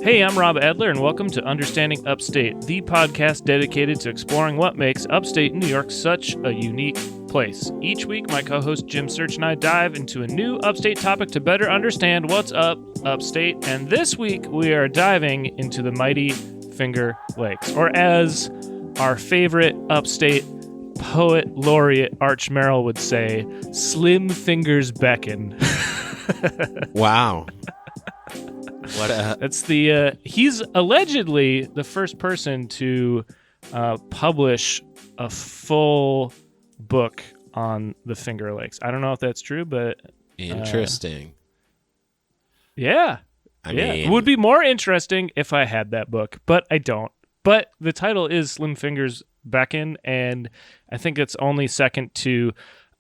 Hey, I'm Rob Adler, and welcome to Understanding Upstate, the podcast dedicated to exploring what makes upstate New York such a unique place. Each week, my co-host Jim Search and I dive into a new upstate topic to better understand what's up upstate, and this week we are diving into the mighty Finger Lakes, or as our favorite upstate poet laureate Arch Merrill would say, Slim Fingers Beckon. Wow. That's the he's allegedly the first person to publish a full book on the Finger Lakes. I don't know if that's true, but interesting. Yeah. I mean, it would be more interesting if I had that book, but I don't. But the title is Slim Fingers Beckon, and I think it's only second to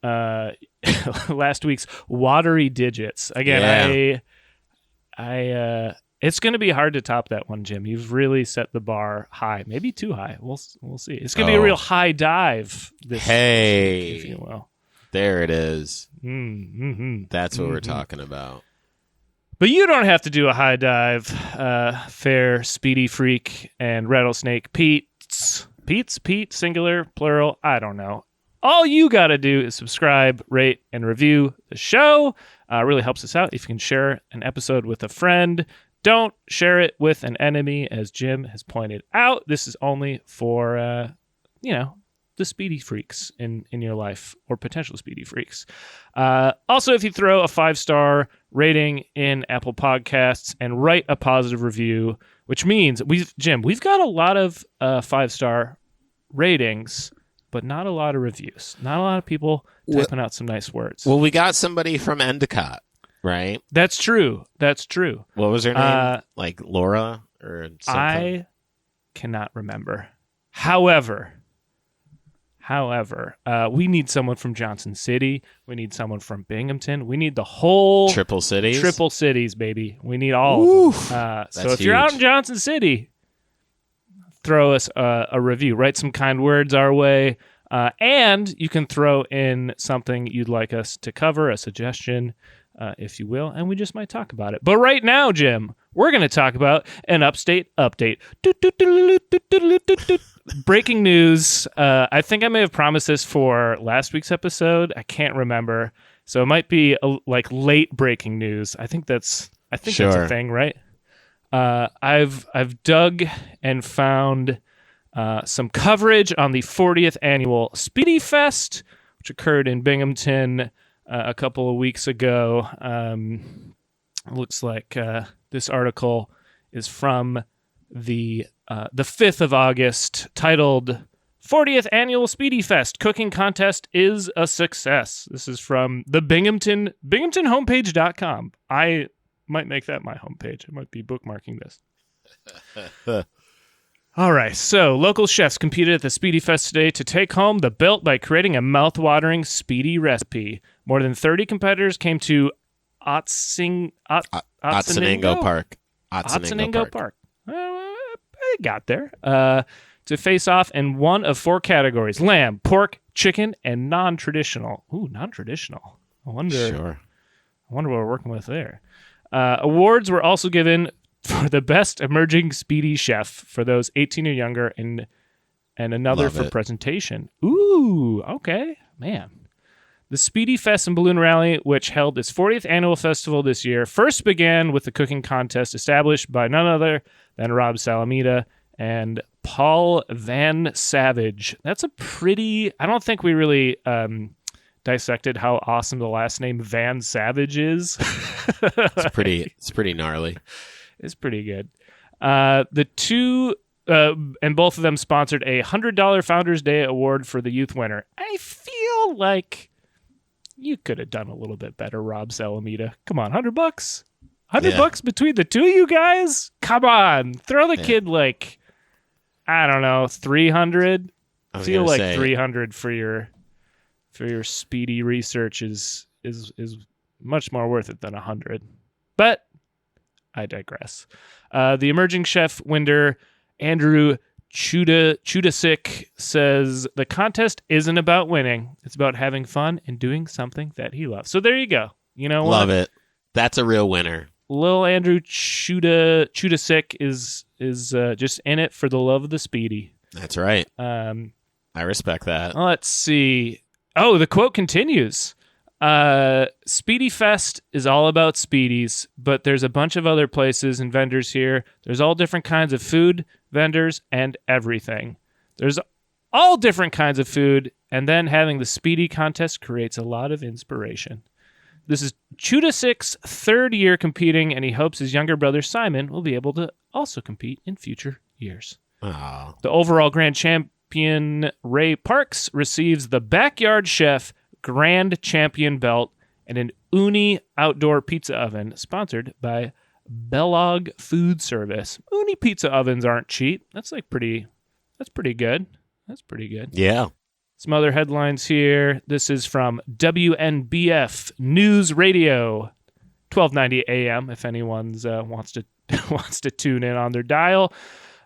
last week's Watery Digits. Again, I it's going to be hard to top that one, Jim. You've really set the bar high, maybe too high. We'll see. It's going to be a real high dive. This week, if you will. There it is. Mm-hmm. That's what we're talking about. But you don't have to do a high dive, fair, speedy freak, and rattlesnake Pete's, singular, plural, I don't know. All you got to do is subscribe, rate, and review the show. Really helps us out if you can share an episode with a friend. Don't share it with an enemy, as Jim has pointed out. This is only for, the speedy freaks in your life, or potential speedy freaks. Also, if you throw a 5-star rating in Apple Podcasts and write a positive review, which means we've got a lot of 5-star ratings, but not a lot of reviews. Not a lot of people typing out some nice words. Well, we got somebody from Endicott, right? That's true. What was her name? Like Laura or something? I cannot remember. However, we need someone from Johnson City. We need someone from Binghamton. We need the whole Triple cities, baby. We need all of them. So if you're out in huge. Johnson City, throw us a review. Write some kind words our way. And you can throw in something you'd like us to cover, a suggestion, if you will, and we just might talk about it. But right now, Jim, we're going to talk about an Upstate update. Breaking news. I think I may have promised this for last week's episode. I can't remember. So it might be like late breaking news. I think that's a thing, right? I've dug and found some coverage on the 40th annual Speedy Fest, which occurred in Binghamton a couple of weeks ago. Looks like this article is from the 5th of August, titled 40th Annual Speedy Fest Cooking Contest is a Success. This is from the BinghamtonHomepage.com. I might make that my homepage. I might be bookmarking this. All right, so local chefs competed at the Speedy Fest today to take home the belt by creating a mouth-watering speedy recipe. More than 30 competitors came to Otsinengo Park. Otsinengo Park. I got there. To face off in one of 4 categories: lamb, pork, chicken, and non-traditional. Ooh, non-traditional. I wonder what we're working with there. Awards were also given for the best emerging speedy chef for those 18 or younger, and another Love for it. presentation. Ooh, okay, man. The Speedy Fest and Balloon Rally, which held its 40th annual festival this year, first began with the cooking contest established by none other than Rob Salamita and Paul Van Savage. That's a pretty... I don't think we really dissected how awesome the last name Van Savage is. It's pretty gnarly. It's pretty good. The two... and both of them sponsored a $100 Founders Day award for the youth winner. I feel like you could have done a little bit better, Rob Salamita. Come on, $100? $100 between the two of you guys? Come on. Throw the kid like, I don't know, 300. I feel like 300 for your speedy research is much more worth it than 100. But I digress. The emerging chef winner Andrew Chudasik says the contest isn't about winning. It's about having fun and doing something that he loves. So there you go. You know what? Love it. That's a real winner. Lil Andrew Chudasick is just in it for the love of the Speedy. That's right. I respect that. Let's see. Oh, the quote continues. Speedy Fest is all about Speedies, but there's a bunch of other places and vendors here. There's all different kinds of food, vendors, and everything. There's all different kinds of food, and then having the Speedy contest creates a lot of inspiration. This is Chudasick's third year competing, and he hopes his younger brother Simon will be able to also compete in future years. Oh. The overall grand champion, Ray Parks, receives the Backyard Chef Grand Champion belt and an Uni outdoor pizza oven sponsored by Bellog Food Service. Uni pizza ovens aren't cheap. That's pretty good. That's pretty good. Yeah. Some other headlines here. This is from WNBF News Radio, 1290 AM. If anyone's wants to tune in on their dial.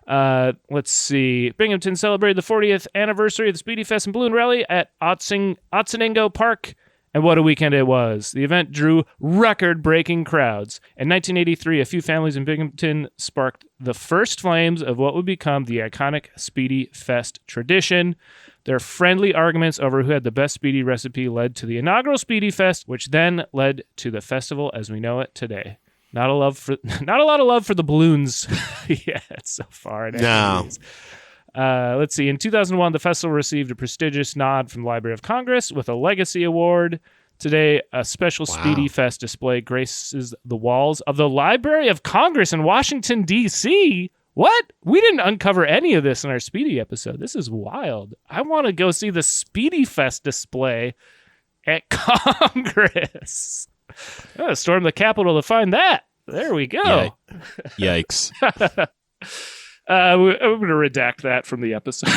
Let's see. Binghamton celebrated the 40th anniversary of the Speedy Fest and Balloon Rally at Otsinengo Park. And what a weekend it was. The event drew record-breaking crowds. In 1983, a few families in Binghamton sparked the first flames of what would become the iconic Speedy Fest tradition. Their friendly arguments over who had the best Speedy recipe led to the inaugural Speedy Fest, which then led to the festival as we know it today. Not a lot of love for the balloons yet so far. No. Let's see. In 2001, the festival received a prestigious nod from the Library of Congress with a Legacy Award. Today, a special Speedy Fest display graces the walls of the Library of Congress in Washington, D.C. What? We didn't uncover any of this in our Speedy episode. This is wild. I want to go see the Speedy Fest display at Congress. I gotta storm the Capitol to find that. There we go. Yikes. I'm going to redact that from the episode.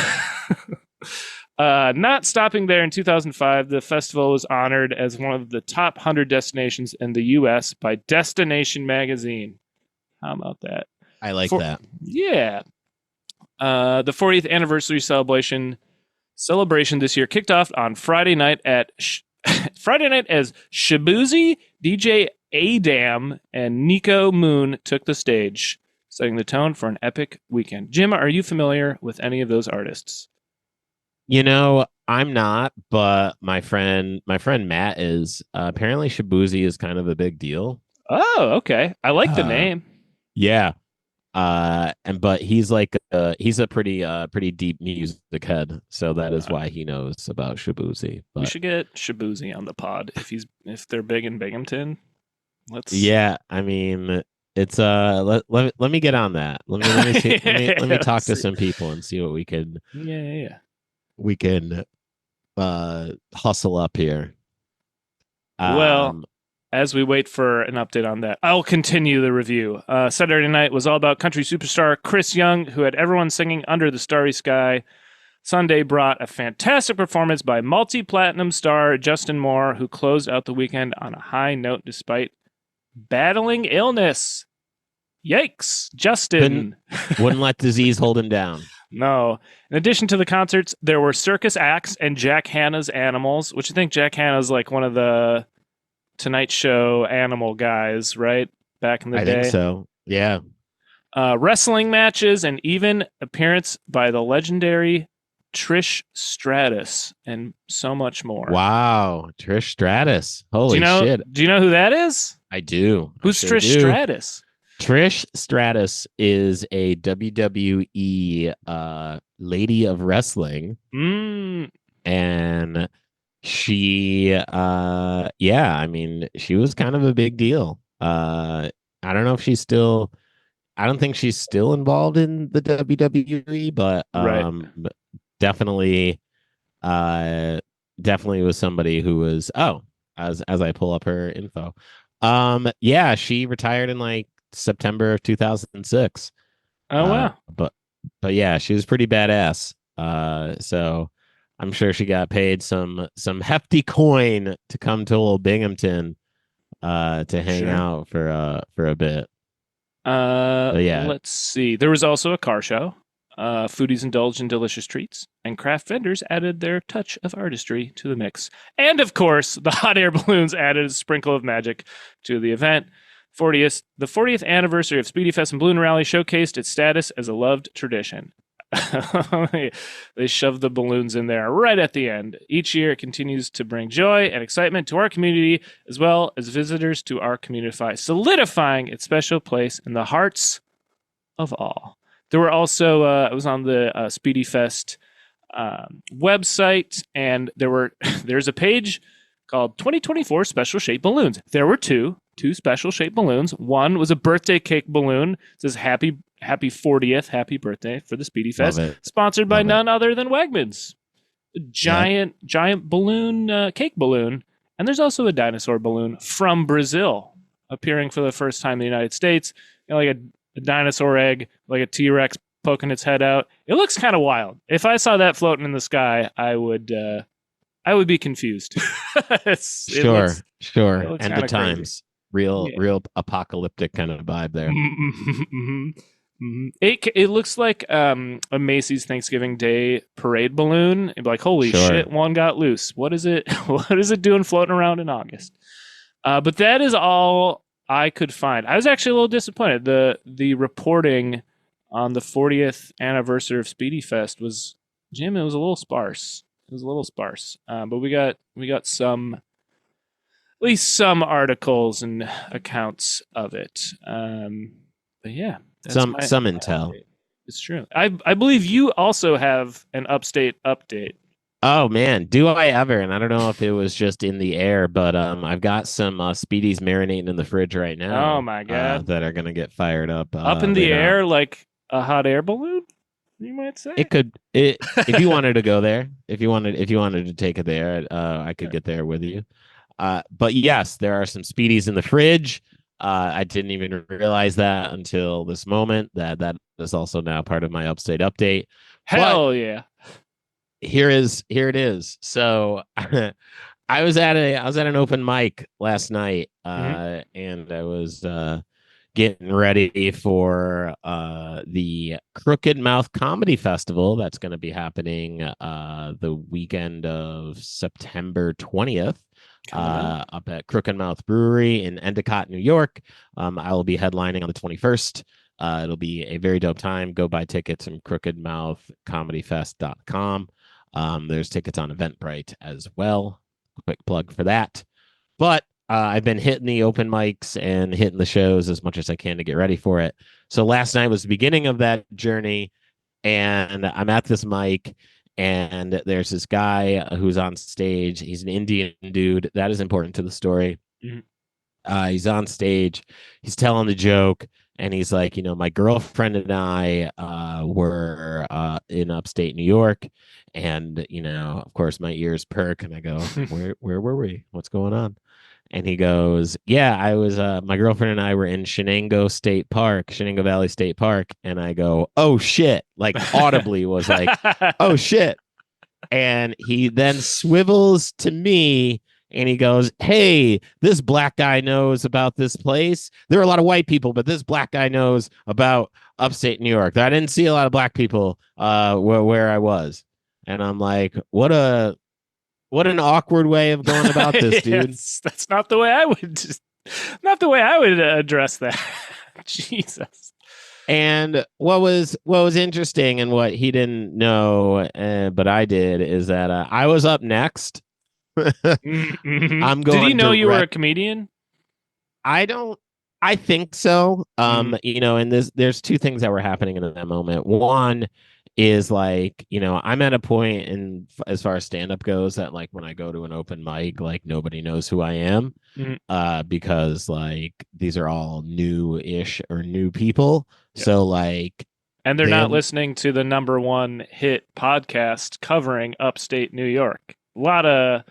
Not stopping there, in 2005, the festival was honored as one of the top 100 destinations in the U.S. by Destination Magazine. How about that? I like that. Yeah. The 40th anniversary celebration this year kicked off on Friday night as Shabuzi, DJ Adam, and Nico Moon took the stage, setting the tone for an epic weekend. Jim, are you familiar with any of those artists? You know, I'm not, but my friend Matt is. Apparently Shabuzi is kind of a big deal. Oh, okay. I like the name. Yeah. But he's he's a pretty deep music head, so that is why he knows about Shabuzi. But we should get Shabuzi on the pod if they're big in Binghamton. Yeah, I mean, it's let me get on that. Let me see, let me talk to some people and see what we can we can hustle up here. Well, as we wait for an update on that, I'll continue the review. Saturday night was all about country superstar Chris Young, who had everyone singing Under the Starry Sky. Sunday brought a fantastic performance by multi-platinum star Justin Moore, who closed out the weekend on a high note despite battling illness. Yikes, Justin. Wouldn't let disease hold him down. No. In addition to the concerts, there were circus acts and Jack Hanna's Animals, which I think Jack Hanna's like one of the Tonight Show animal guys, right? Back in the day. I think so. Yeah. Wrestling matches and even appearance by the legendary Trish Stratus and so much more. Wow. Trish Stratus. Holy shit. Do you know who that is? I do. Who's Trish Stratus? Trish Stratus is a WWE lady of wrestling. And she I mean, she was kind of a big deal. I don't know if she's still I don't think she's still involved in the WWE, but definitely was somebody who was as I pull up her info. She retired in like September of 2006. Oh wow. But yeah, she was pretty badass. So I'm sure she got paid some hefty coin to come to old Binghamton to hang out for a bit. Let's see. There was also a car show. Foodies indulged in delicious treats, and craft vendors added their touch of artistry to the mix. And of course, the hot air balloons added a sprinkle of magic to the event. The 40th anniversary of Speedy Fest and Balloon Rally showcased its status as a loved tradition. They shoved the balloons in there right at the end. Each year, it continues to bring joy and excitement to our community, as well as visitors to our community, solidifying its special place in the hearts of all. There were also, I was on the Speedy Fest website, and there's a page called 2024 Special Shaped Balloons. There were two special shaped balloons. One was a birthday cake balloon. It says happy 40th, happy birthday for the Speedy Fest, sponsored by none other than Wegmans. A giant balloon, cake balloon. And there's also a dinosaur balloon from Brazil appearing for the first time in the United States. Like a dinosaur egg, like a T-Rex poking its head out. It looks kind of wild. If I saw that floating in the sky, I would be confused. Sure. And the times, crazy. Real apocalyptic kind of vibe there. It looks like a Macy's Thanksgiving Day parade balloon. It'd be like, holy shit, one got loose. What is it? What is it doing floating around in August? But that is all I could find. I was actually a little disappointed. The reporting on the 40th anniversary of Speedy Fest was, Jim, it was a little sparse. But we got some, at least some articles and accounts of it. But yeah, some intel. It's true. I believe you also have an Upstate update. Oh man, do I ever? And I don't know if it was just in the air, but I've got some Speedies marinating in the fridge right now. Oh my god, that are gonna get fired up in the air like a hot air balloon. You might say if you wanted to go there, if you wanted to take it there, I could get there with you. But yes, there are some Speedies in the fridge. I didn't even realize that until this moment. That is also now part of my Upstate update. Hell yeah! Here it is. So I was at an open mic last night, and I was getting ready for the Crooked Mouth Comedy Festival that's going to be happening the weekend of September 20th. Up at Crooked Mouth Brewery in Endicott, New York. I will be headlining on the 21st. It'll be a very dope time. Go buy tickets from crookedmouthcomedyfest.com. There's tickets on Eventbrite as well. Quick plug for that. But I've been hitting the open mics and hitting the shows as much as I can to get ready for it. So last night was the beginning of that journey, and I'm at this mic, and there's this guy who's on stage. He's an Indian dude. That is important to the story. He's on stage. He's telling the joke, and he's like, my girlfriend and I were in upstate New York, and of course my ears perk, and I go, where were we? What's going on? And he goes, yeah, I was, my girlfriend and I were in Shenango Valley State Park. And I go, oh shit, like audibly was like, oh shit. And he then swivels to me and he goes, hey, this black guy knows about this place. There are a lot of white people, but this black guy knows about upstate New York. I didn't see a lot of black people where I was. And I'm like, what an awkward way of going about this, dude. That's not the way I would address that. Jesus. And what was interesting and what he didn't know, but I did, is that I was up next. I'm going. Did he know you were a comedian? I think so. And there's two things that were happening in that moment. One is like, I'm at a point in as far as stand-up goes that like when I go to an open mic, like nobody knows who I am, because like these are all new-ish or new people. Yes. So like, and they're not listening to the #1 hit podcast covering upstate New York. A lot of.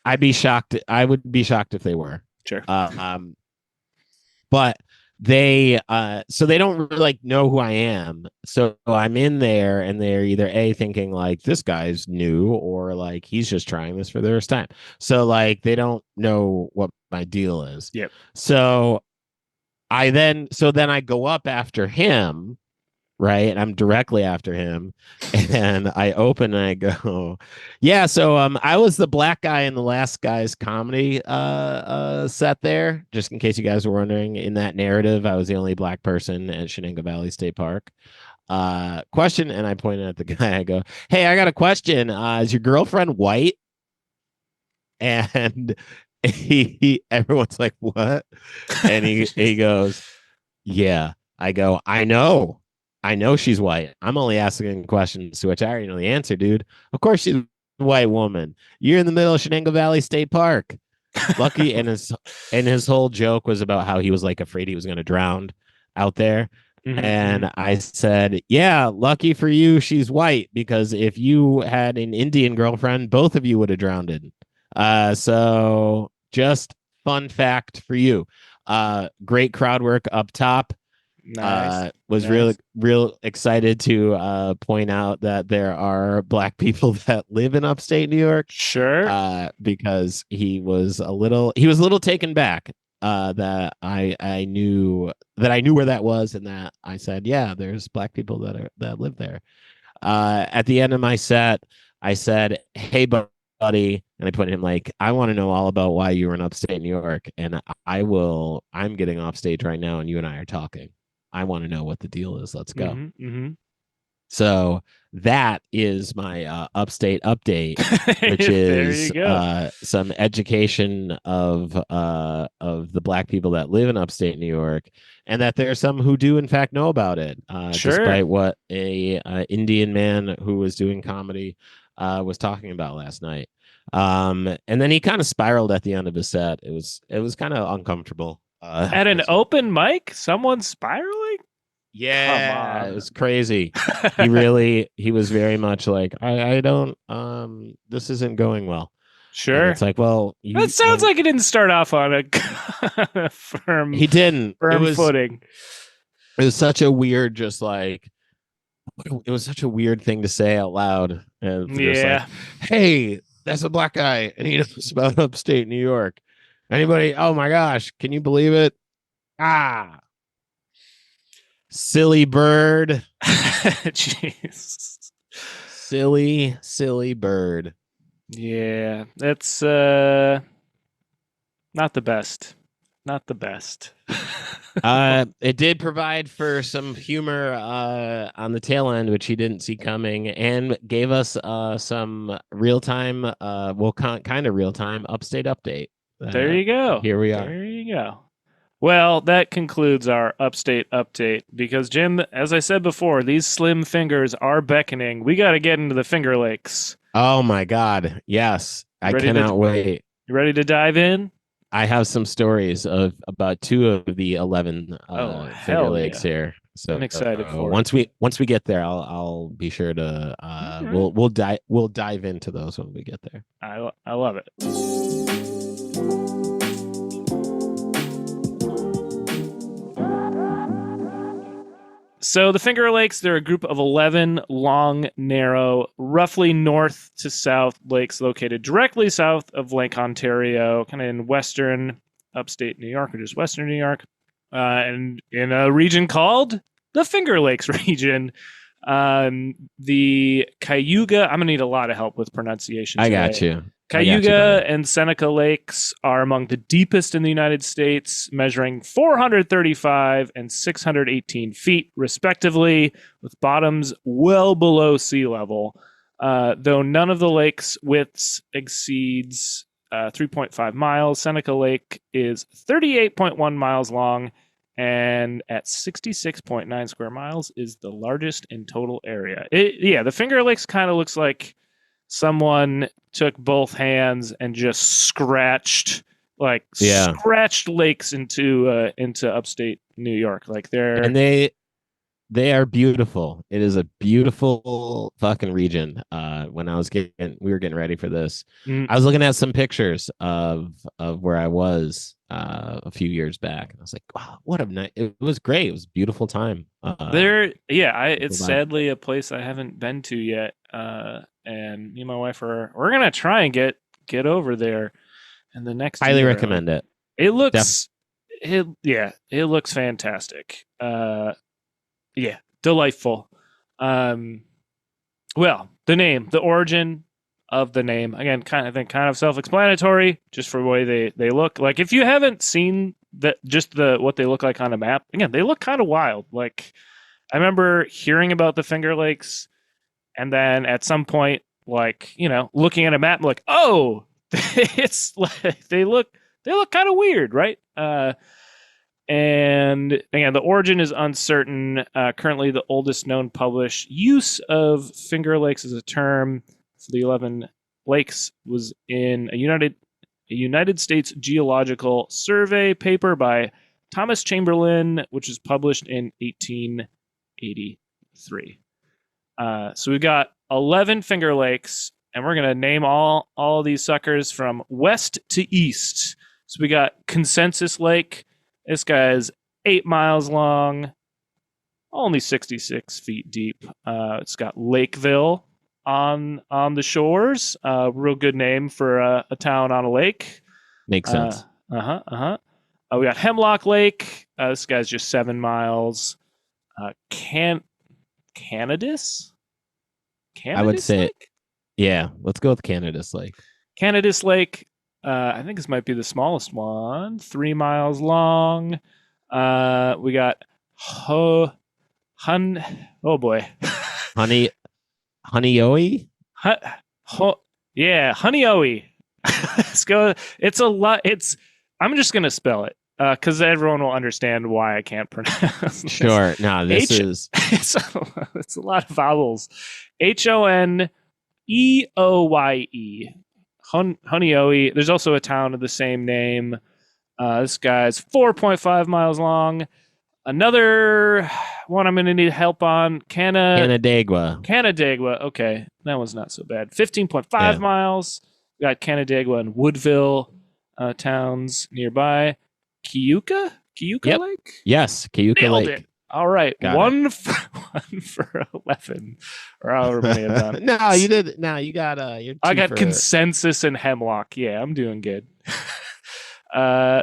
I'd be shocked. I would be shocked if they were. Sure. But they so they don't really like know who I am. So I'm in there and they're either thinking like this guy's new or like he's just trying this for the first time. So like they don't know what my deal is. Yep. So then I go up after him, right? And I'm directly after him. And I open and I go, yeah, so I was the black guy in the last guy's comedy set there. Just in case you guys were wondering, in that narrative, I was the only black person at Shenango Valley State Park. Question, and I pointed at the guy. I go, hey, I got a question. Is your girlfriend white? And everyone's like, what? And he goes, yeah. I go, I know she's white. I'm only asking questions to which I already know the answer, dude. Of course she's a white woman. You're in the middle of Shenango Valley State Park. Lucky, and his whole joke was about how he was like afraid he was going to drown out there. And I said, yeah, lucky for you, she's white, because if you had an Indian girlfriend, both of you would have drowned. So just fun fact for you. Great crowd work up top. Nice. Was real excited to point out that there are black people that live in upstate New York. Sure. Because he was a little taken back that I knew where that was, and that I said, yeah, there's black people that live there. At the end of my set, I said, hey, buddy, and I put him like, I want to know all about why you were in upstate New York, and I'm getting off stage right now, and you and I are talking. I want to know what the deal is. Let's go. So that is my upstate update, which is some education of the black people that live in upstate New York, and that there are some who do in fact know about it, despite what a Indian man who was doing comedy was talking about last night. And then he kind of spiraled at the end of his set. It was kind of uncomfortable. At an open mic, someone spiraling? Yeah, it was crazy. He was very much like, I don't, this isn't going well. Sure. And it's like, well, that sounds like it didn't start off on a firm. He didn't. Firm footing. It was such a weird, just like, it was such a weird thing to say out loud. And yeah. Like, hey, that's a black guy, and he knows about upstate New York. Anybody? Oh my gosh, can you believe it? Silly bird. Jeez. Silly bird. Yeah, that's not the best. Not the best. It did provide for some humor on the tail end, which he didn't see coming, and gave us some real-time, kind of real-time upstate update. There you go. Here we are. There you go. Well, that concludes our upstate update, because Jim, as I said before, these slim fingers are beckoning. We got to get into the Finger Lakes. Oh my God. Yes. I cannot wait. You ready to dive in? I have some stories about 2 of the 11 Finger Lakes here. So I'm excited for once we get there, I'll be sure to we'll dive into those when we get there. I love it. So the Finger Lakes, they're a group of 11 long, narrow, roughly north to south lakes located directly south of Lake Ontario, kind of in western upstate New York, or just western New York, and in a region called the Finger Lakes region. The Cayuga, I'm going to need a lot of help with pronunciation today. I got you. Cayuga and Seneca Lakes are among the deepest in the United States, measuring 435 and 618 feet, respectively, with bottoms well below sea level. Though none of the lakes' widths exceeds 3.5 miles, Seneca Lake is 38.1 miles long, and at 66.9 square miles is the largest in total area. The Finger Lakes kind of looks like someone took both hands and just scratched lakes into upstate New York. Like they are beautiful. It is a beautiful fucking region. When we were getting ready for this, I was looking at some pictures of where I was a few years back, and I was like, wow, what a night. It was great. It was a beautiful time. It's sadly a place I haven't been to yet. And me and my wife we're gonna try and get over there in the next highly year. Recommend it. It looks it looks fantastic. delightful. Well, the origin of the name, again, kind of self-explanatory, just for the way they look. Like, if you haven't seen what they look like on a map, again, they look kind of wild. Like, I remember hearing about the Finger Lakes, and then at some point, like, looking at a map, I'm like, oh, it's like they look kind of weird, right? And again, the origin is uncertain. Currently, the oldest known published use of Finger Lakes as a term for the 11 lakes was in a United States Geological Survey paper by Thomas Chamberlain, which was published in 1883. So we've got 11 Finger Lakes, and we're going to name all of these suckers from west to east. So we got Consensus Lake. This guy's 8 miles long, only 66 feet deep. It's got Lakeville on the shores. Real good name for a town on a lake. Makes sense. We got Hemlock Lake. This guy's just 7 miles. Canadis? I would say, Lake? Yeah, let's go with Canada's Lake. Canadis Lake. I think this might be the smallest one. 3 miles long. We got oh boy, Honeyoe. Honeyoe. Let's go. It's a lot. I'm just gonna spell it because everyone will understand why I can't pronounce. This. Sure. No, it's a lot of vowels. Honeoye. Honeyoe. There's also a town of the same name. This guy's 4.5 miles long. Another one I'm going to need help on. Canandaigua. Okay, that one's not so bad. 15.5 miles. We got Canandaigua and Woodville towns nearby. Keuka Lake? Yes, Keuka Nailed Lake. It. All right, Got one for 11, or however many I've done. No, you did. No, you got. I got Consensus and Hemlock. Yeah, I'm doing good.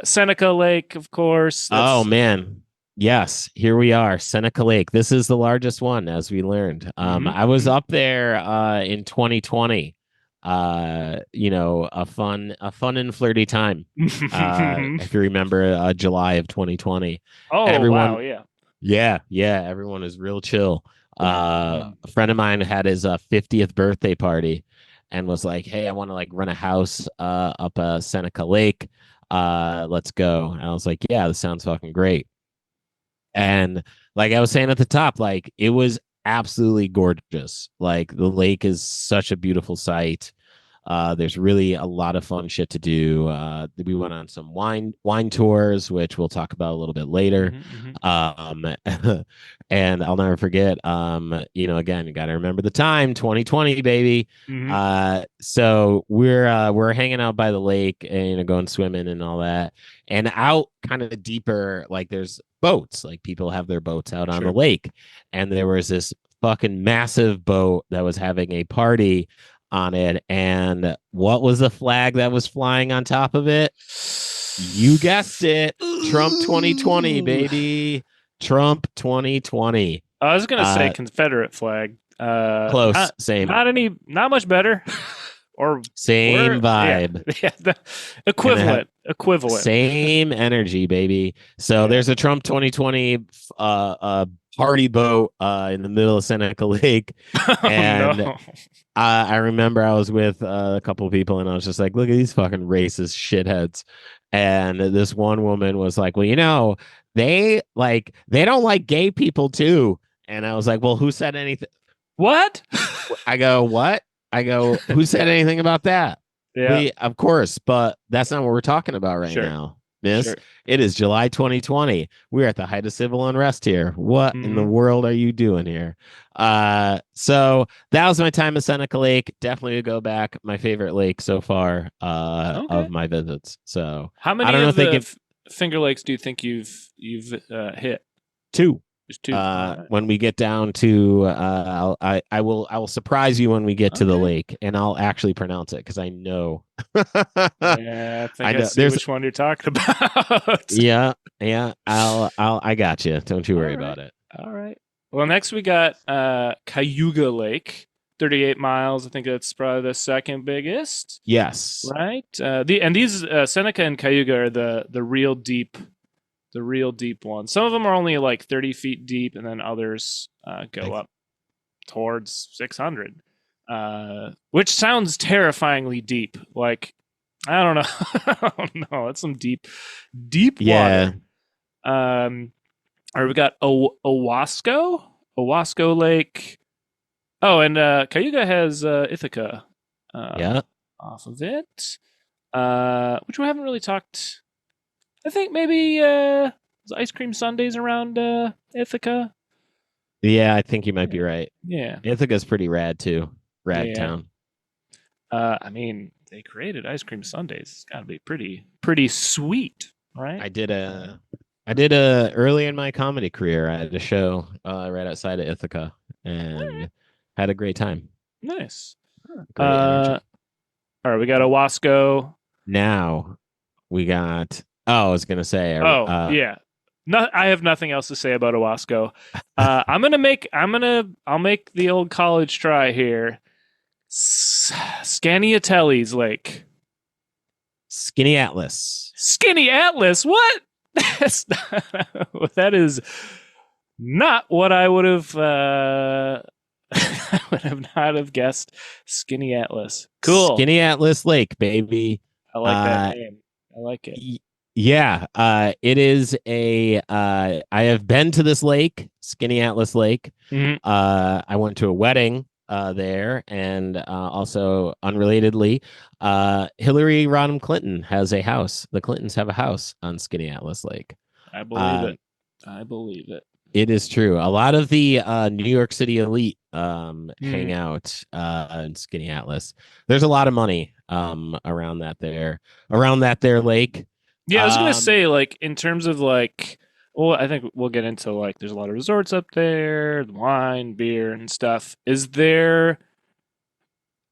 Seneca Lake, of course. Oh man, yes. Here we are, Seneca Lake. This is the largest one, as we learned. I was up there in 2020. A fun and flirty time. If you remember, July of 2020. Oh, wow, yeah. Yeah, everyone is real chill. A friend of mine had his 50th birthday party and was like, "Hey, I want to like run a house up Seneca Lake. Let's go." And I was like, "Yeah, this sounds fucking great." And like I was saying at the top, like it was absolutely gorgeous. Like the lake is such a beautiful sight. There's really a lot of fun shit to do. We went on some wine tours, which we'll talk about a little bit later. And I'll never forget. Again, you got to remember the time, 2020, baby. So we're hanging out by the lake and going swimming and all that, and out kind of deeper, like there's boats, like people have their boats out on the lake, and there was this fucking massive boat that was having a party on it. And what was the flag that was flying on top of it? You guessed it. Trump 2020, baby. Trump 2020. I was gonna say Confederate flag. Close. Same. Not much better. Or same vibe. Yeah, the equivalent. Same energy, baby. So there's a Trump 2020 party boat in the middle of Seneca Lake. And I remember I was with a couple of people and I was just like, look at these fucking racist shitheads. And this one woman was like, well, they don't like gay people too. And I was like, well, who said anything? What? I go, what? I go, who said anything about that? Yeah, of course, but that's not what we're talking about right now. Miss, It is July 2020. We're at the height of civil unrest here. What in the world are you doing here? So that was my time at Seneca Lake. Definitely a go back. My favorite lake so far of my visits. So how many of the Finger Lakes do you think you've hit? 2. Just 2. When we get down to I will surprise you when we get to the lake, and I'll actually pronounce it because I know. Yeah, I see which one you're talking about. yeah. I got you. Don't you worry about it. All right. Well, next we got Cayuga Lake, 38 miles. I think that's probably the second biggest, Yes. right? These Seneca and Cayuga are the real deep ones. Some of them are only like 30 feet deep, and then others go up towards 600, which sounds terrifyingly deep. Like I don't know, I don't know. That's some deep Yeah. water. Or we got Owasco Lake. Oh, and Cayuga has Ithaca Yeah. off of it, which we haven't really talked. I think maybe ice cream sundaes around Ithaca. Yeah, I think you might be right. Yeah, Ithaca's pretty rad too. Rad yeah. town. I mean, they created ice cream sundaes. It's got to be pretty sweet, right? I did a early in my comedy career. I had a show right outside of Ithaca and had a great time. Nice. Great energy. All right, we got Owasco. Now we got. Oh, I was gonna say. Oh, yeah. No, I have nothing else to say about Owasco. I'll make the old college try here. Scaniatelli's Lake. Skinny Atlas. Skinny Atlas. What? That is not what I would have. I would have not have guessed. Skinny Atlas. Cool. Skinny Atlas Lake, baby. I like that name. I like it. Yeah, it is I have been to this lake, Skinny Atlas Lake. Mhm. I went to a wedding there, and also unrelatedly, Hillary Rodham Clinton has a house. The Clintons have a house on Skinny Atlas Lake. I believe it. I believe it. It is true. A lot of the New York City elite hang out in Skinny Atlas. There's a lot of money around that there lake. Yeah, I was gonna say, like, in terms of like, well, I think we'll get into like, there's a lot of resorts up there, wine, beer, and stuff. Is there,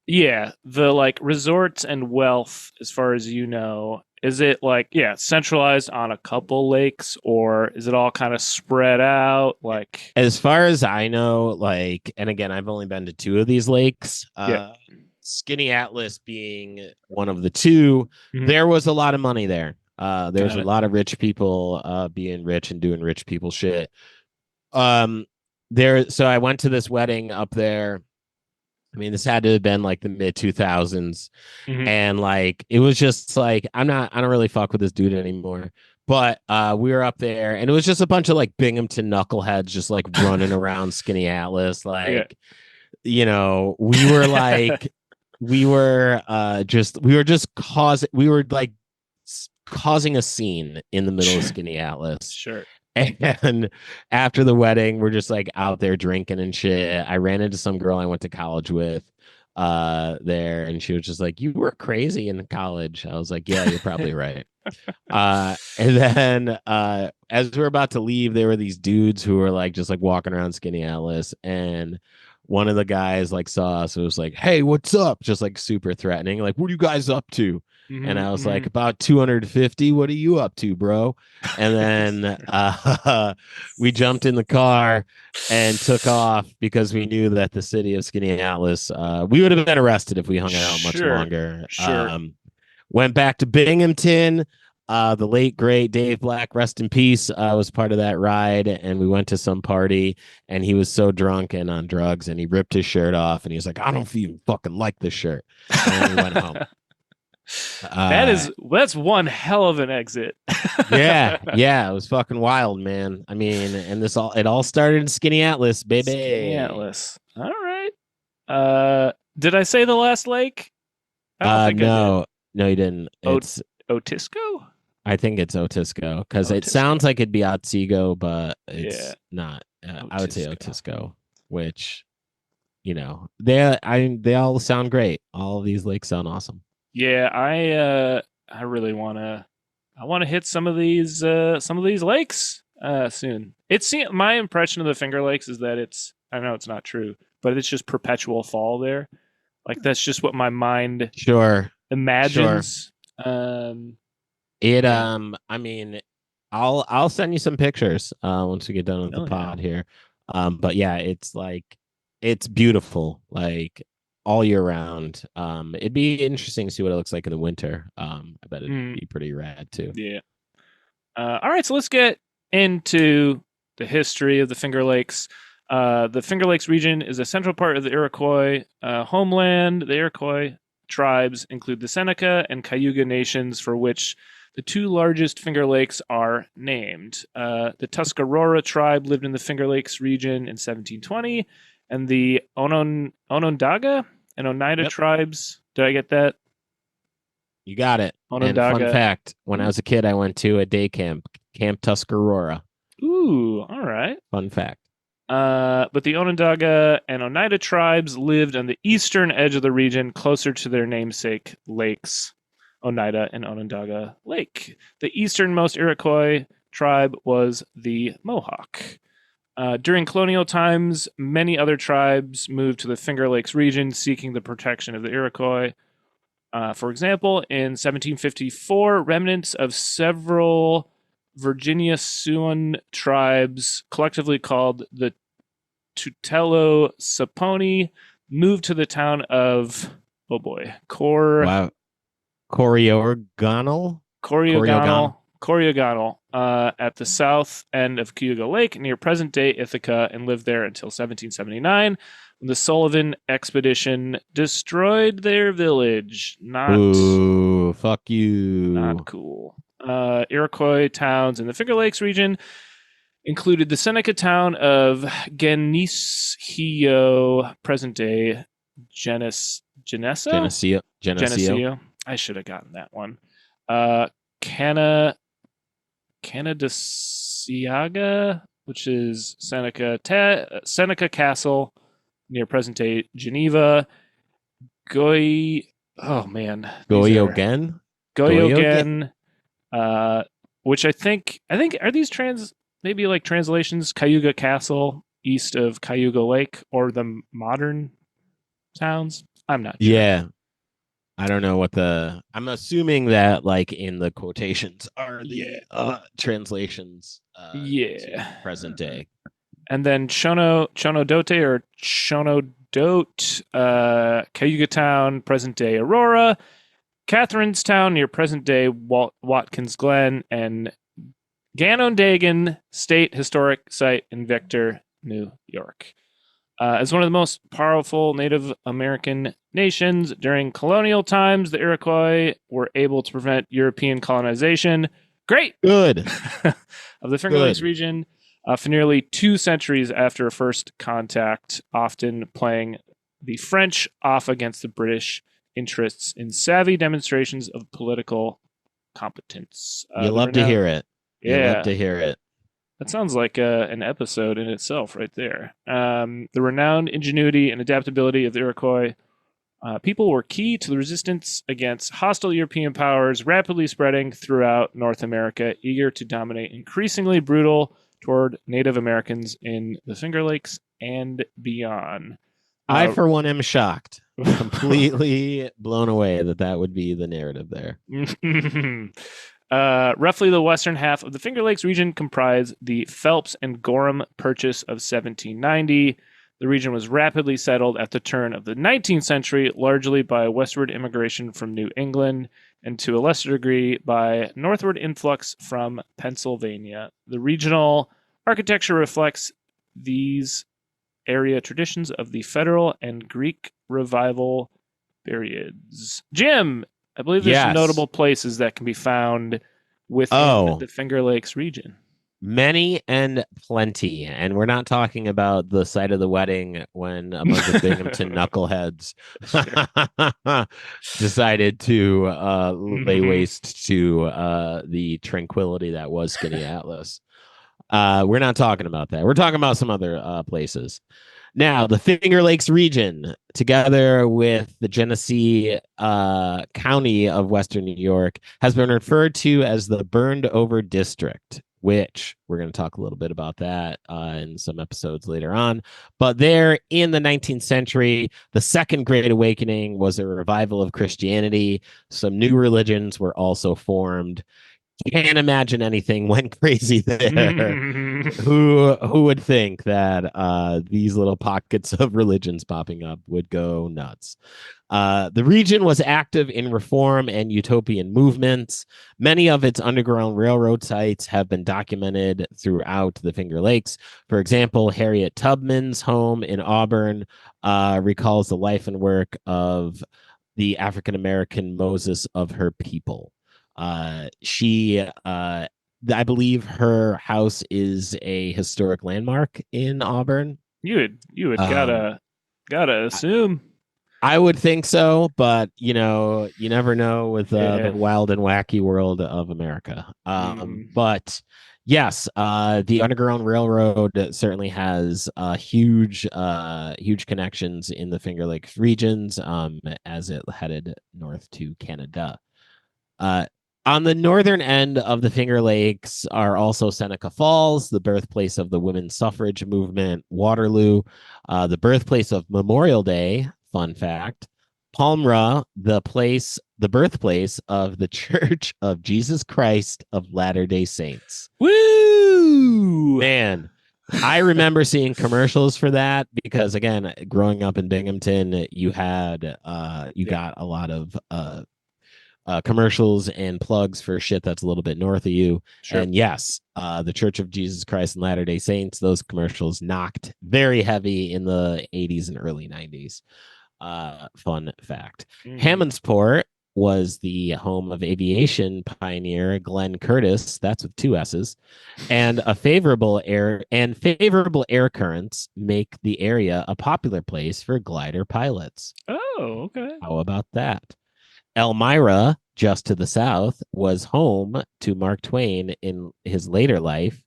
yeah, the like resorts and wealth, as far as you know, is it like, yeah, centralized on a couple lakes, or is it all kind of spread out? Like, As far as I know, like, and again, I've only been to two of these lakes. yeah, Skinny Atlas being one of the two, there was a lot of money there. There's a lot of rich people being rich and doing rich people shit. So I went to this wedding up there. I mean, this had to have been like the mid 2000s. And like it was just like I don't really fuck with this dude anymore. But we were up there and it was just a bunch of like Binghamton knuckleheads just like running around Skinny Atlas. Like, you know, we were like we were causing a scene in the middle of Skinny Atlas. Sure. And after the wedding, we're just like out there drinking and shit. I ran into some girl I went to college with there, and she was just like, "You were crazy in college." I was like, "Yeah, you're probably right." And then as we were about to leave, there were these dudes who were like just like walking around Skinny Atlas, and one of the guys like saw us and was like, "Hey, what's up?" Just like super threatening, like, "What are you guys up to?" And I was like, "About 250. What are you up to, bro?" And then we jumped in the car and took off because we knew that the city of Skinny Atlas, we would have been arrested if we hung out much longer. Sure. Went back to Binghamton. The late great Dave Black, rest in peace, was part of that ride, and we went to some party, and he was so drunk and on drugs, and he ripped his shirt off, and he was like, "I don't even fucking like this shirt," and we went home. That's one hell of an exit. yeah, it was fucking wild, man. I mean, and it all started in Skinny Atlas, baby. Skinny Atlas. All right. Did I say the last lake? I don't think no, you didn't. It's Otisco. I think it's Otisco because it sounds like it'd be Otsego, but it's not. I would say Otisco, which, you know, they all sound great. All of these lakes sound awesome. Yeah, I really wanna hit some of these lakes soon. My impression of the Finger Lakes is that I know it's not true, but it's just perpetual fall there. Like that's just what my mind imagines. I mean, I'll send you some pictures once we get done with the pod here. But yeah, it's beautiful, like all year round. It'd be interesting to see what it looks like in the winter. I bet it'd Mm, be pretty rad too. yeah. All right, so let's get into the history of the Finger Lakes. The Finger Lakes region is a central part of the Iroquois homeland. The Iroquois tribes include the Seneca and Cayuga nations, for which the two largest Finger Lakes are named. The Tuscarora tribe lived in the Finger Lakes region in 1720, and the Onondaga and Oneida Yep, tribes. Did I get that? you got it. And fun Onondaga. fact: when I was a kid, I went to a day camp, Camp Tuscarora. Ooh, all right. Fun fact. But the Onondaga and Oneida tribes lived on the eastern edge of the region, closer to their namesake lakes, Oneida and Onondaga Lake. The easternmost Iroquois tribe was the Mohawk. During colonial times, many other tribes moved to the Finger Lakes region seeking the protection of the Iroquois. For example, in 1754, remnants of several Virginia Siouan tribes, collectively called the Tutelo Saponi, moved to the town of, oh boy, Wow. Corioganal? Corioganal. Corioganal, at the south end of Cayuga Lake near present-day Ithaca, and lived there until 1779, when the Sullivan expedition destroyed their village. Ooh, fuck you. Not cool. Iroquois towns in the Finger Lakes region included the Seneca town of Geneseo, present-day Geneseo. Geneseo. I should have gotten that one. Canadasiaga, which is Seneca Castle near present-day Geneva. Goyogen? Goyogen, which I think are these maybe like translations? Cayuga Castle east of Cayuga Lake, or the modern towns. I'm not sure. Yeah. I don't know I'm assuming that like in the quotations are the translations to present day. And then Chonodote or Chonodote, Cayuga Town, present day Aurora, Catherinestown near present day Watkins Glen, and Ganondagan State Historic Site in Victor, New York. As one of the most powerful Native American nations during colonial times, the Iroquois were able to prevent European colonization. Great! Good. Of the Finger Lakes region for nearly 2 centuries after first contact, often playing the French off against the British interests in savvy demonstrations of political competence. You love to hear it. Yeah. You love to hear it. That sounds like an episode in itself right there. The renowned ingenuity and adaptability of the Iroquois people were key to the resistance against hostile European powers rapidly spreading throughout North America, eager to dominate, increasingly brutal toward Native Americans in the Finger Lakes and beyond. I, for one, am shocked. Completely blown away that would be the narrative there. Roughly the western half of the Finger Lakes region comprised the Phelps and Gorham Purchase of 1790. The region was rapidly settled at the turn of the 19th century, largely by westward immigration from New England, and to a lesser degree by northward influx from Pennsylvania. The regional architecture reflects these area traditions of the Federal and Greek Revival periods. Jim, I believe there's some notable places that can be found within the Finger Lakes region. Many and plenty. And we're not talking about the site of the wedding when a bunch of Binghamton knuckleheads decided to lay waste to the tranquility that was Skinny Atlas. We're not talking about that. We're talking about some other places. Now, the Finger Lakes region, together with the Genesee County of Western New York, has been referred to as the Burned Over District, which we're going to talk a little bit about that in some episodes later on. But there in the 19th century, the Second Great Awakening was a revival of Christianity. Some new religions were also formed. can't imagine anything went crazy there. Who would think that these little pockets of religions popping up would go nuts? The region was active in reform and utopian movements. Many of its Underground Railroad sites have been documented throughout the Finger Lakes. For example, Harriet Tubman's home in Auburn recalls the life and work of the African American Moses of her people. I believe her house is a historic landmark in Auburn. You would Um, gotta assume. I would think so, but you never know with the Yeah. wild and wacky world of America. Mhm. But yes, the Underground Railroad certainly has huge connections in the Finger Lakes regions as it headed north to Canada. Uh, on the northern end of the Finger Lakes are also Seneca Falls, the birthplace of the women's suffrage movement, Waterloo, the birthplace of Memorial Day, fun fact, Palmyra, the birthplace of the Church of Jesus Christ of Latter-day Saints. Woo! Man, I remember seeing commercials for that because again, growing up in Binghamton, you got a lot of commercials and plugs for shit that's a little bit north of you. Sure. And yes, the Church of Jesus Christ and Latter day Saints, those commercials knocked very heavy in the 80s and early 90s. Fun fact. Mhm. Hammondsport was the home of aviation pioneer Glenn Curtis, that's with two S's, and favorable air currents make the area a popular place for glider pilots. Oh, okay. How about that? Elmira, just to the south, was home to Mark Twain in his later life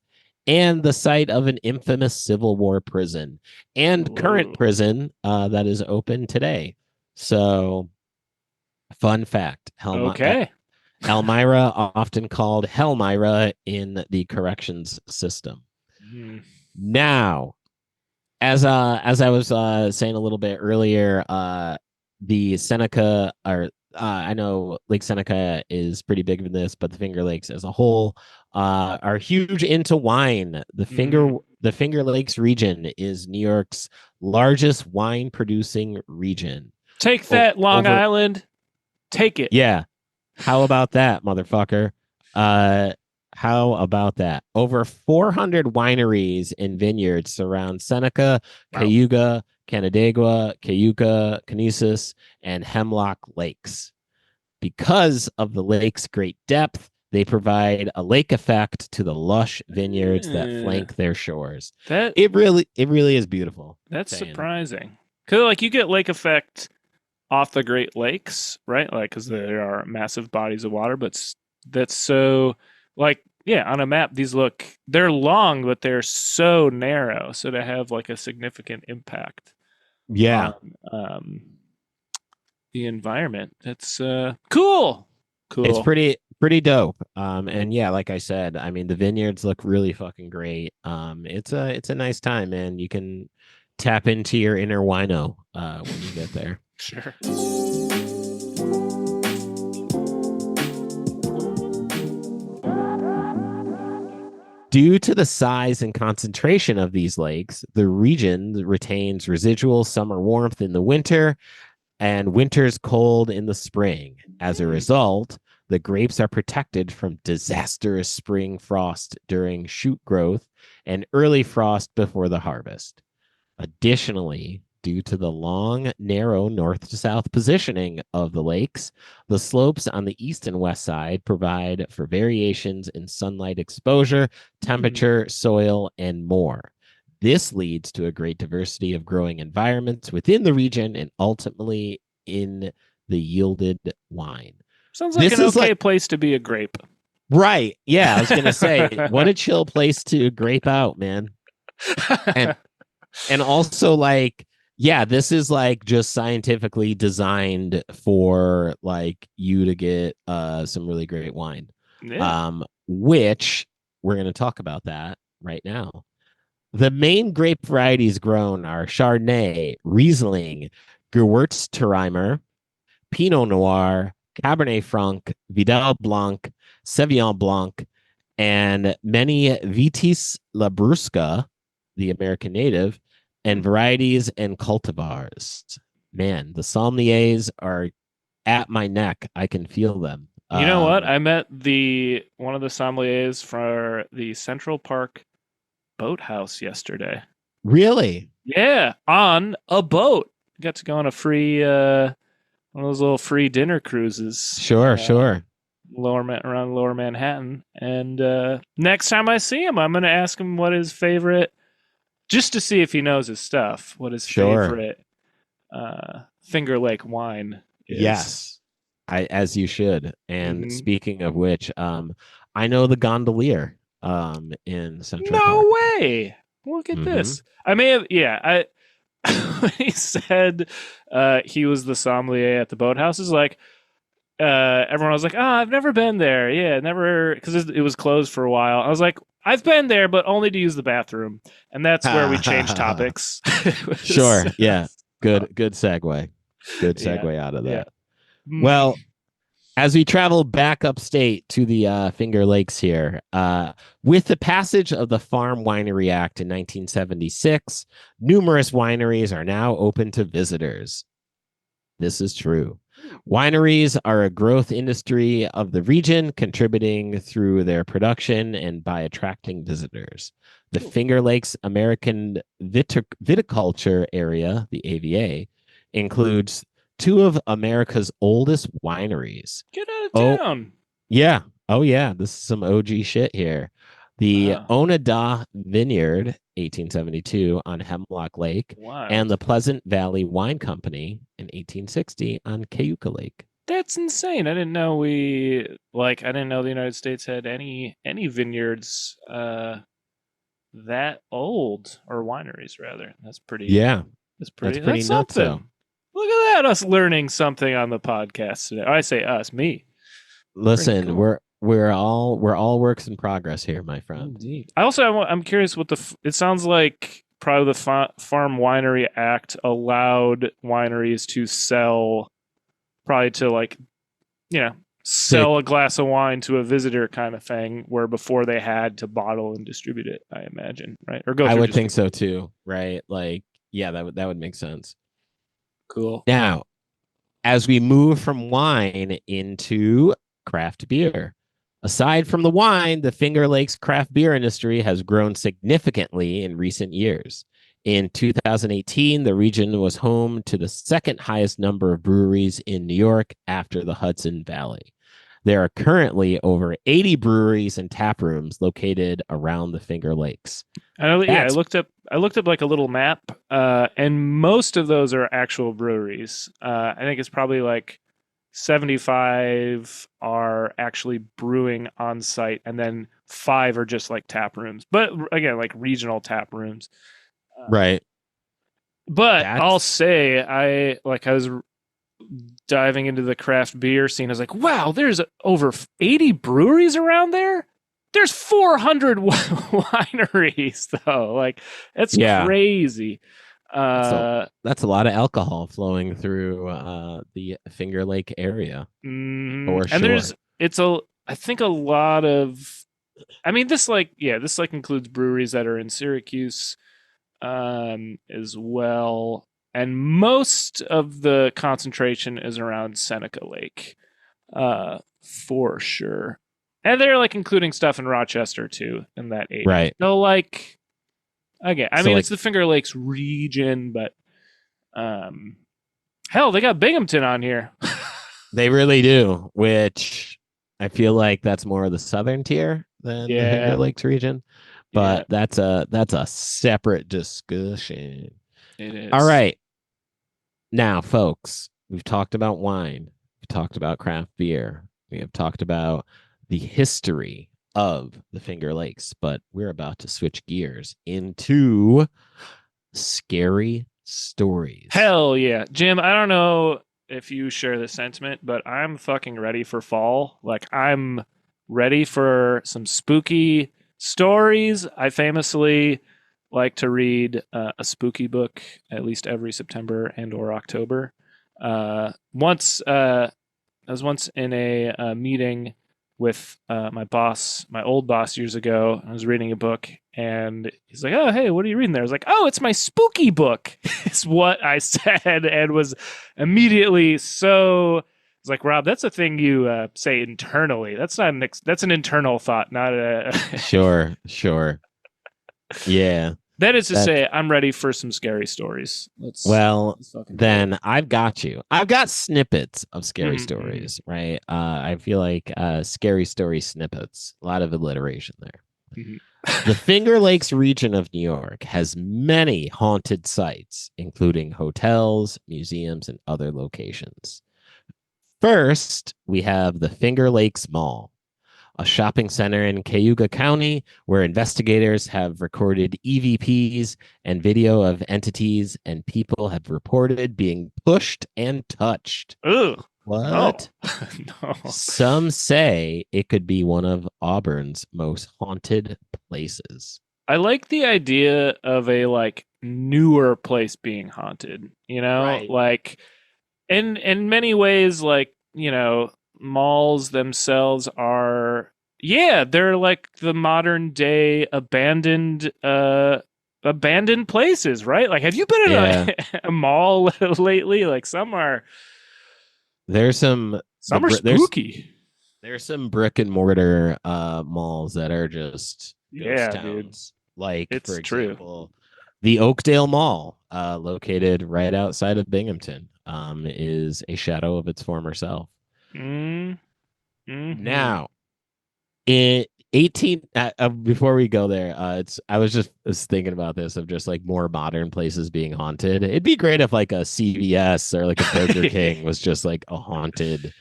and the site of an infamous Civil War prison and current Whoa. prison that is open today. So, fun fact Okay. Elmira, often called Hellmira in the corrections system. Mhm. Now, as I was saying a little bit earlier, the Seneca or I know Lake Seneca is pretty big in this, but the Finger Lakes as a whole are huge into wine. Mhm. The Finger Lakes region is New York's largest wine producing region. Take that, Long Over Island. Take it. Yeah, how about that, motherfucker? Uh, how about that? Over 400 wineries and vineyards surround Seneca, Wow. Cayuga, Canandaigua, Cayuga, Canisius, and Hemlock Lakes. Because of the lake's great depth, they provide a lake effect to the lush vineyards that Eh, flank their shores. that It really is beautiful. that's Saying. surprising. Cause like you get lake effect off the Great Lakes, right? Like because there are massive bodies of water, but that's so like yeah, on a map they're long, but they're so narrow, so to have like a significant impact Yeah, on the environment. That's cool. it's Cool. pretty dope. And yeah, like I said, I mean the vineyards look really fucking great. It's a nice time, man. You can tap into your inner wino when you get there. Sure. Due to the size and concentration of these lakes, the region retains residual summer warmth in the winter and winters cold in the spring. As a Hmm. result, the grapes are protected from disastrous spring frost during shoot growth and early frost before the harvest. Additionally, due to the long, narrow north to south positioning of the lakes, the slopes on the east and west side provide for variations in sunlight exposure, Hmm. temperature, soil, and more. This leads to a great diversity of growing environments within the region and ultimately in the yielded wine. Sounds like This an is okay like, place to be a grape. right. Yeah, I was going to say, what a chill place to grape out, man. And also like yeah, this is like just scientifically designed for like you to get some really great wine, Yeah. which we're going to talk about that right now. The main grape varieties grown are Chardonnay, Riesling, Gewürztraminer, Pinot Noir, Cabernet Franc, Vidal Blanc, Sauvignon Blanc, and many Vitis Labrusca, the American native, and varieties and cultivars. Man, the sommeliers are at my neck. I can feel them. You know what? I met one of the sommeliers for the Central Park boathouse yesterday. Really? Yeah, on a boat. Got to go on a free one of those little free dinner cruises. Sure. Around Lower Manhattan. And next time I see him, I'm going to ask him what his favorite, just to see if he knows his stuff, what his Sure. favorite Finger Lake wine is. Yes, as you should. And speaking of which, I know the gondolier in Central Park. No way. Look at this. I may have, yeah. When he said he was the sommelier at the boathouse, is like, everyone was like, I've never been there. Yeah, never, because it was closed for a while. I was like, I've been there, but only to use the bathroom. And that's where we changed topics. Sure. Yeah. Good segue. Good segue out of that. Yeah. Well, as we travel back upstate to the Finger Lakes here, with the passage of the Farm Winery Act in 1976, numerous wineries are now open to visitors. This is true. Wineries are a growth industry of the region, contributing through their production and by attracting visitors. The Finger Lakes American Viticulture Area, the AVA, includes two of America's oldest wineries. Get out of town. Yeah. Oh, yeah. This is some OG shit here. The Oneida Vineyard, 1872, on Hemlock Lake, and the Pleasant Valley Wine Company in 1860 on Cayuga Lake. That's insane. I didn't know I didn't know the United States had any vineyards that old, or wineries rather. That's pretty. Yeah. That's pretty nuts. Look at that, us learning something on the podcast today. I say us, me. Listen, cool. we're all works in progress here, my friend. Indeed. I'm curious what it sounds like. Probably the Farm Winery Act allowed wineries to sell, probably to sell a glass of wine to a visitor kind of thing, where before they had to bottle and distribute it, I imagine, right? Or go. I would think so too, right? Like, yeah, that would make sense. Cool. Now, as we move from wine into craft beer, aside from the wine, the Finger Lakes craft beer industry has grown significantly in recent years. In 2018, the region was home to the second highest number of breweries in New York after the Hudson Valley. There are currently over 80 breweries and tap rooms located around the Finger Lakes. I looked up like a little map, and most of those are actual breweries. I think it's probably like 75 are actually brewing on site, and then 5 are just like tap rooms. But again, like regional tap rooms. Right. But I'll say, I was diving into the craft beer scene. I was like, wow, there's over 80 breweries around there. There's 400 wineries though. Like, that's crazy. That's a lot of alcohol flowing through the Finger Lake area. For sure. And I think a lot of, I mean, this includes breweries that are in Syracuse as well. And most of the concentration is around Seneca Lake, for sure. And they're including stuff in Rochester too, in that area. Right. So again, it's the Finger Lakes region, but hell, they got Binghamton on here. They really do, which I feel like that's more of the southern tier than the Finger Lakes region. But that's a separate discussion. It is. All right. Now, folks, we've talked about wine. We've talked about craft beer. We have talked about the history of the Finger Lakes, but we're about to switch gears into scary stories. Hell yeah. Jim, I don't know if you share this sentiment, but I'm fucking ready for fall. I'm ready for some spooky stories. I famously like to read a spooky book at least every September and or October. Once once in a meeting with my old boss years ago. I was reading a book, and he's like, "Oh, hey, what are you reading there?" I was like, "Oh, it's my spooky book." Is what I said, and was immediately so. It's like, Rob, that's a thing you say internally. That's not that's an internal thought, not a. Sure, sure. Yeah. That is to That say, I'm ready for some scary stories. well, Let's fucking do it. then I've got you. I've got snippets of scary Mm-hmm. stories, right? I feel like scary story snippets. A lot of alliteration there. Mm-hmm. The Finger Lakes region of New York has many haunted sites, including hotels, museums, and other locations. First, we have the Finger Lakes Mall, a shopping center in Cayuga County where investigators have recorded EVPs and video of entities and people have reported being pushed and touched. Ooh, no, What? no. Some say it could be one of Auburn's most haunted places. I like the idea of a like newer place being haunted. Right. Like in many ways, like malls themselves are, yeah, they're like the modern day abandoned places, right? Like, have you been in Yeah. a mall lately? Like, There's some some are spooky. there's some brick and mortar malls that are just ghost Yeah, dude, towns. Like, for it's true. example, the Oakdale Mall, located right outside of Binghamton, is a shadow of its former self. Mm, mm-hmm. Now, in 18 before we go there, it's I was thinking about this of just like more modern places being haunted. It'd be great if like a CVS or like a Burger King was just like a haunted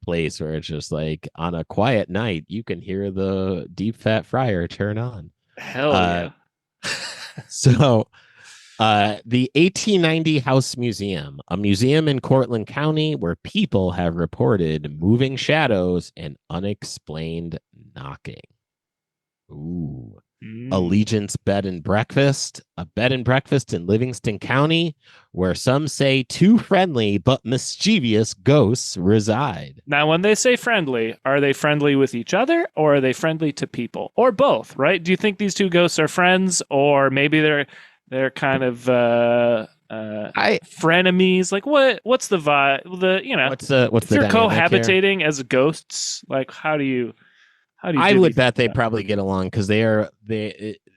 place where it's just like on a quiet night you can hear the deep fat fryer turn on. Hell Uh yeah. so the 1890 House Museum, a museum in Cortland County where people have reported moving shadows and unexplained knocking. Ooh. Mm. Allegiance Bed and Breakfast, a bed and breakfast in Livingston County, where some say two friendly but mischievous ghosts reside. Now, when they say friendly, are they friendly with each other or are they friendly to people or both? Right? Do you think these two ghosts are friends, or maybe they're kind of I frenemies? Like, what's the vibe? what's If the you're dynamic here? cohabitating as ghosts, like how do you I divvy would bet things they up? probably get along because they're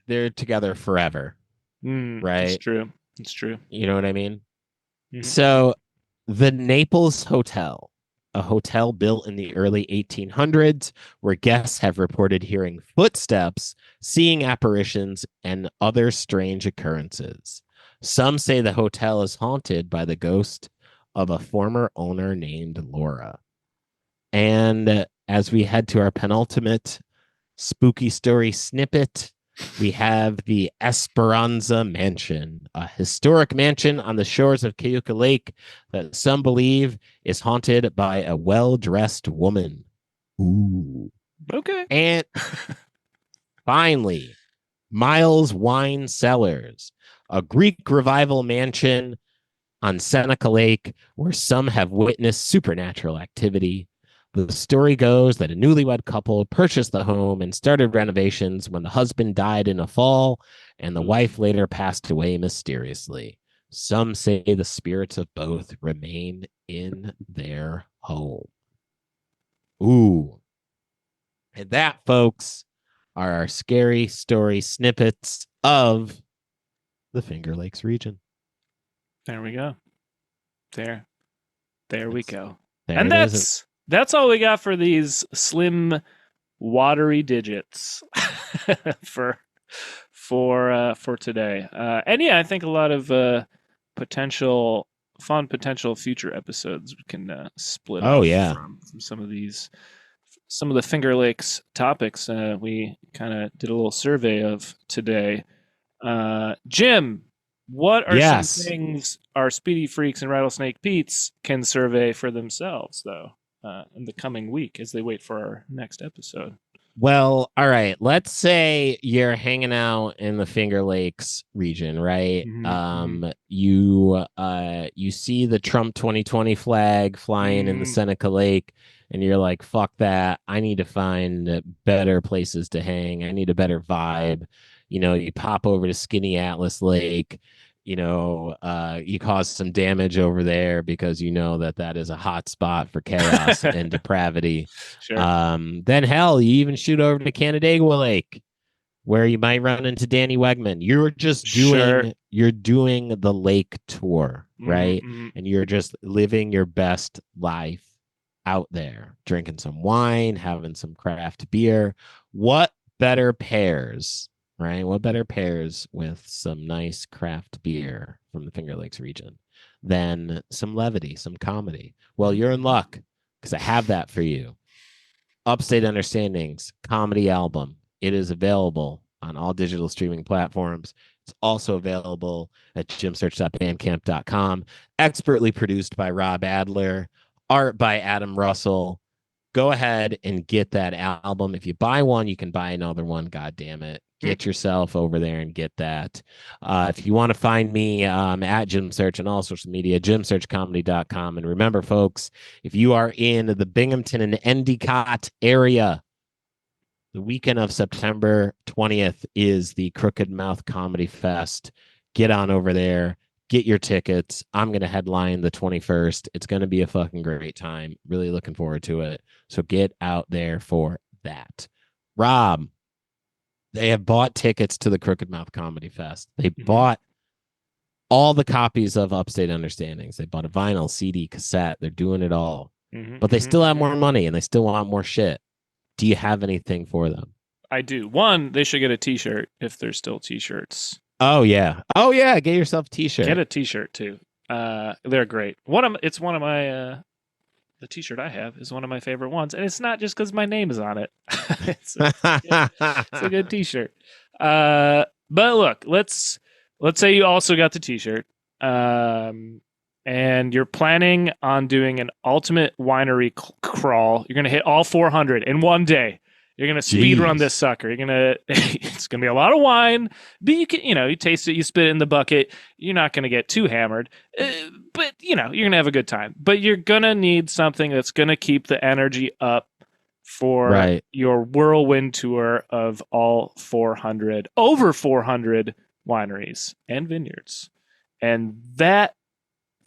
together forever, It's right? true. It's true. You know what I mean? Mhm. So the Naples Hotel, a hotel built in the early 1800s, where guests have reported hearing footsteps, seeing apparitions, and other strange occurrences. Some say the hotel is haunted by the ghost of a former owner named Laura. And as we head to our penultimate spooky story snippet, we have the Esperanza Mansion, a historic mansion on the shores of Cayuga Lake that some believe is haunted by a well dressed woman. Ooh. Okay. And finally, Miles Wine Cellars, a Greek revival mansion on Seneca Lake where some have witnessed supernatural activity. The story goes that a newlywed couple purchased the home and started renovations when the husband died in a fall and the wife later passed away mysteriously. Some say the spirits of both remain in their home. Ooh. And that, folks, are our scary story snippets of the Finger Lakes region. There we go. There. There we That's, go. there And it is. that's all we got for these slim watery digits for for today. And yeah, I think a lot of potential potential future episodes we can split Oh, off yeah. from some of the Finger Lakes topics we kind of did a little survey of today. Jim, what are some Yes. things our Speedy Freaks and Rattlesnake Pete's can survey for themselves, though, in the coming week as they wait for our next episode? Well, all right. Let's say you're hanging out in the Finger Lakes region, right? You see the Trump 2020 flag flying in the Seneca Lake, and you're like, "Fuck that! I need to find better places to hang. I need a better vibe." You pop over to Skinny Atlas Lake. You cause some damage over there because that is a hot spot for chaos and depravity. Sure. Then hell, you even shoot over to Canandaigua Lake, where you might run into Danny Wegman. You're doing the lake tour, right? And you're just living your best life out there, drinking some wine, having some craft beer. What better pairs? Right? What better pairs with some nice craft beer from the Finger Lakes region than some levity, some comedy? Well, you're in luck because I have that for you. Upstate Understandings comedy album. It is available on all digital streaming platforms. It's also available at jimsearch.bandcamp.com. Expertly produced by Rob Adler, art by Adam Russell. Go ahead and get that album. If you buy one, you can buy another one. God damn it. Get yourself over there and get that. If you want to find me at Jim Search and all social media, jimsearchcomedy.com. And remember, folks, if you are in the Binghamton and Endicott area, the weekend of September 20th is the Crooked Mouth Comedy Fest. Get on over there. Get your tickets. I'm going to headline the 21st. It's going to be a fucking great time. Really looking forward to it. So get out there for that. Rob, they have bought tickets to the Crooked Mouth Comedy Fest. They bought all the copies of Upstate Understandings. They bought a vinyl, CD, cassette. They're doing it all. But they still have more money and they still want more shit. Do you have anything for them? I do. One, they should get a t-shirt if there's still t-shirts. Oh, yeah. Get yourself a t-shirt. Get a t-shirt, too. They're great. It's one of my... the t-shirt I have is one of my favorite ones, and it's not just because my name is on it. It's a good t-shirt. But look, let's say you also got the t-shirt, and you're planning on doing an ultimate winery crawl. You're gonna hit all 400 in one day. You're gonna speed run this sucker. It's gonna be a lot of wine, but you taste it, you spit it in the bucket. You're not gonna get too hammered, but you're gonna have a good time. But you're gonna need something that's gonna keep the energy up for your whirlwind tour of over 400 wineries and vineyards, and that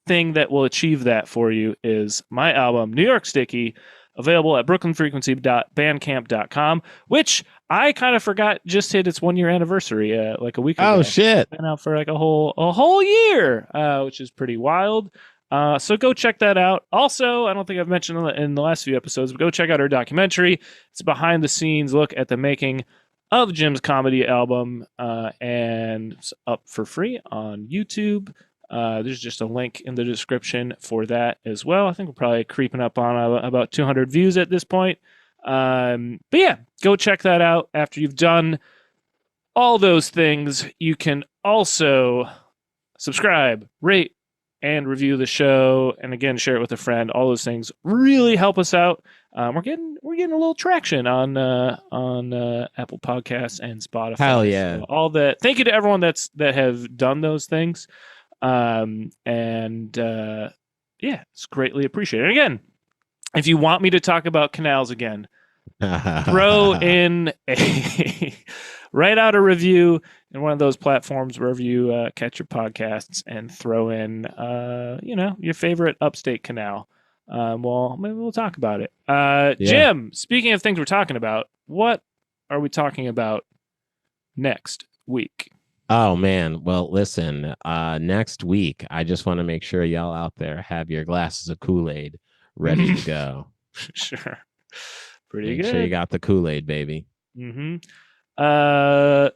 thing that will achieve that for you is my album, New York Sticky. Available at brooklynfrequency.bandcamp.com, which I kind of forgot just hit its 1 year anniversary like a week ago. Oh shit! Been out for like a whole year, which is pretty wild. So go check that out. Also, I don't think I've mentioned in the last few episodes, but go check out our documentary. It's a behind the scenes look at the making of Jim's comedy album, and it's up for free on YouTube. There's just a link in the description for that as well. I think we're probably creeping up on about 200 views at this point. But yeah, go check that out. After you've done all those things, you can also subscribe, rate, and review the show. And again, share it with a friend. All those things really help us out. We're getting a little traction on Apple Podcasts and Spotify. Hell yeah! So all that. Thank you to everyone that have done those things. Yeah, it's greatly appreciated. And again, if you want me to talk about canals again, throw in write out a review in one of those platforms wherever you catch your podcasts, and throw in your favorite upstate canal. Well, maybe we'll talk about it. Jim, speaking of things we're talking about, what are we talking about next week? Oh man, well listen, next week I just want to make sure y'all out there have your glasses of Kool-Aid ready to go. Sure. Pretty Make good. sure you got the Kool-Aid, baby. Jim, are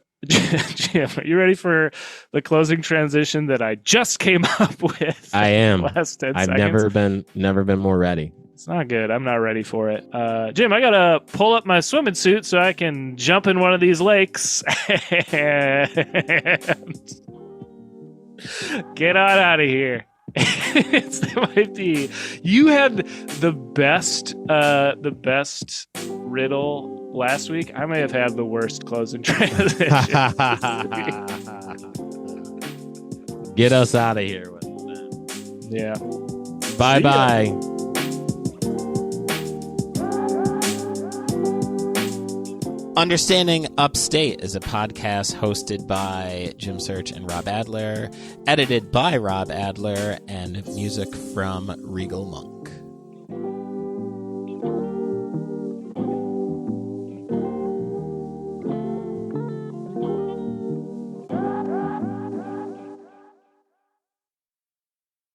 you ready for the closing transition that I just came up with? I am. Last 10 I've seconds? never been more ready. It's not good. I'm not ready for it. Jim, I gotta pull up my swimming suit so I can jump in one of these lakes and get on out of here. It might be. You had the best riddle last week, I may have had the worst closing transition. Get us out of here with it. Yeah. Bye-bye. Understanding Upstate is a podcast hosted by Jim Search and Rob Adler, edited by Rob Adler, and music from Regal Monk.